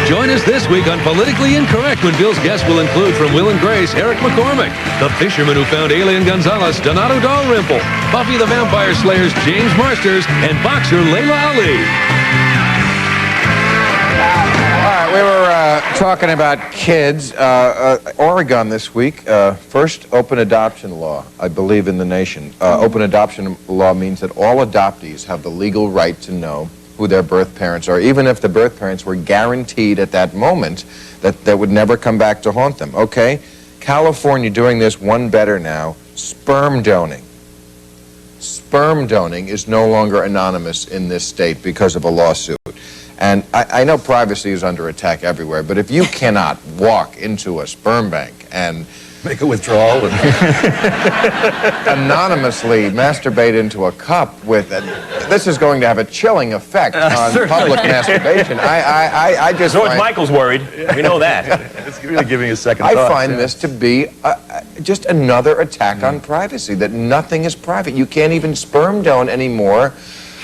Join us this week on Politically Incorrect when Bill's guests will include from Will and Grace, Eric McCormick, the fisherman who found Alien Gonzalez, Donato Dalrymple, Buffy the Vampire Slayer's James Marsters, and boxer Layla Ali. We were talking about kids. Oregon this week, first open adoption law, I believe, in the nation. Open adoption law means that all adoptees have the legal right to know who their birth parents are, even if the birth parents were guaranteed at that moment that they would never come back to haunt them. Okay? California doing this one better now. Sperm donating. Sperm donating is no longer anonymous in this state because of a lawsuit. And I know privacy is under attack everywhere, but if you cannot walk into a sperm bank and make a withdrawal and anonymously masturbate into a cup with it, this is going to have a chilling effect on public masturbation. I just George Michael's worried. We know that. It's really giving a second I thought. find this to be just another attack on privacy, that nothing is private. You can't even sperm donate anymore.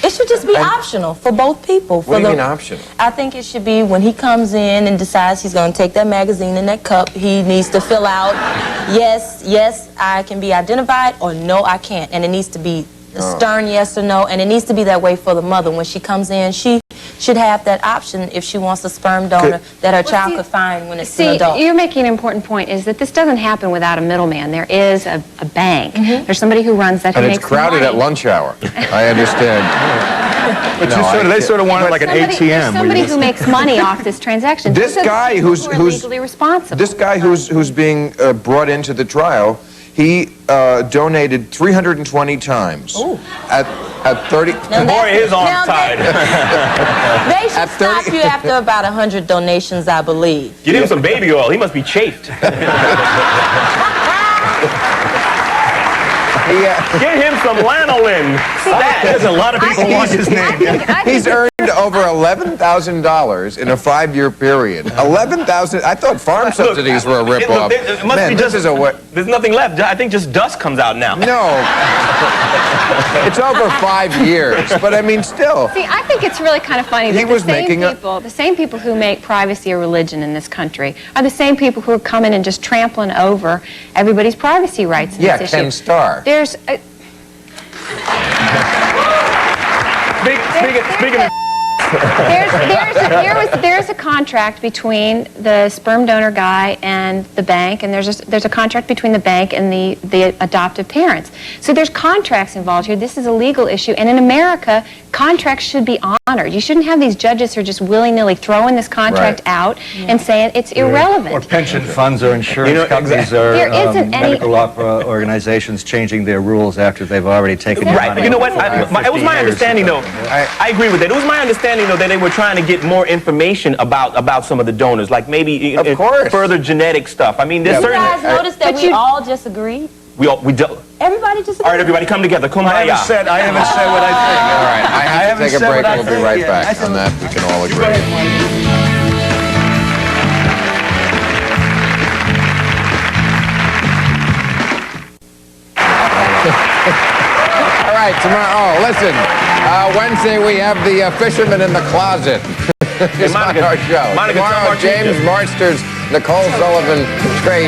It should just be optional for both people. What do you mean optional? I think it should be when he comes in and decides he's going to take that magazine and that cup, he needs to fill out, yes, I can be identified, or no, I can't. And it needs to be a stern yes or no, and it needs to be that way for the mother. When she comes in, she should have that option if she wants a sperm donor that her child could find when it's an adult. You're making an important point, is that this doesn't happen without a middleman. There is a bank. There's somebody who runs that, who And makes it's crowded money. at lunch hour. I understand. But they sort of want it like an ATM. There's somebody who makes money off this transaction. This guy who's legally responsible. This guy who's being brought into the trial, he donated 320 times. Ooh. At 30. Boy, his arm's tied. They should stop you after about 100 donations, I believe. Get him some baby oil. He must be chafed. Get him some lanolin. There's a lot of people want his name. He's earned over $11,000 in a 5-year period. 11,000. I thought farm subsidies were a ripoff. It must be this is a there's nothing left. I think just dust comes out now. No. It's over 5 years, but I mean, still. See, I think it's really kind of funny that the same people who make privacy a religion in this country are the same people who are coming and just trampling over everybody's privacy rights in this issue. Ken Starr. There's a... Speaking of... There's a contract between the sperm donor guy and the bank, and there's a contract between the bank and the adoptive parents. So there's contracts involved here. This is a legal issue, and in America, contracts should be honored. You shouldn't have these judges who are just willy-nilly throwing this contract out and saying it's irrelevant. Or pension funds or insurance companies or medical law organizations changing their rules after they've already taken their money. You know what? It was my understanding, though. I agree with that. It was my understanding, though, that they were trying to get more information about some of the donors, like maybe further genetic stuff. I mean, there's certain... You guys noticed that we all just agreed? We do. Everybody just agreed. All right, everybody, come together. Kumbaya. I haven't said what I think. All right, I have to take a break. We'll be right back on that. We can all agree. All right, tomorrow, listen, Wednesday we have the Fisherman in the Closet. It's on our show. Tomorrow, James Marsters, Nicole Sullivan, Trey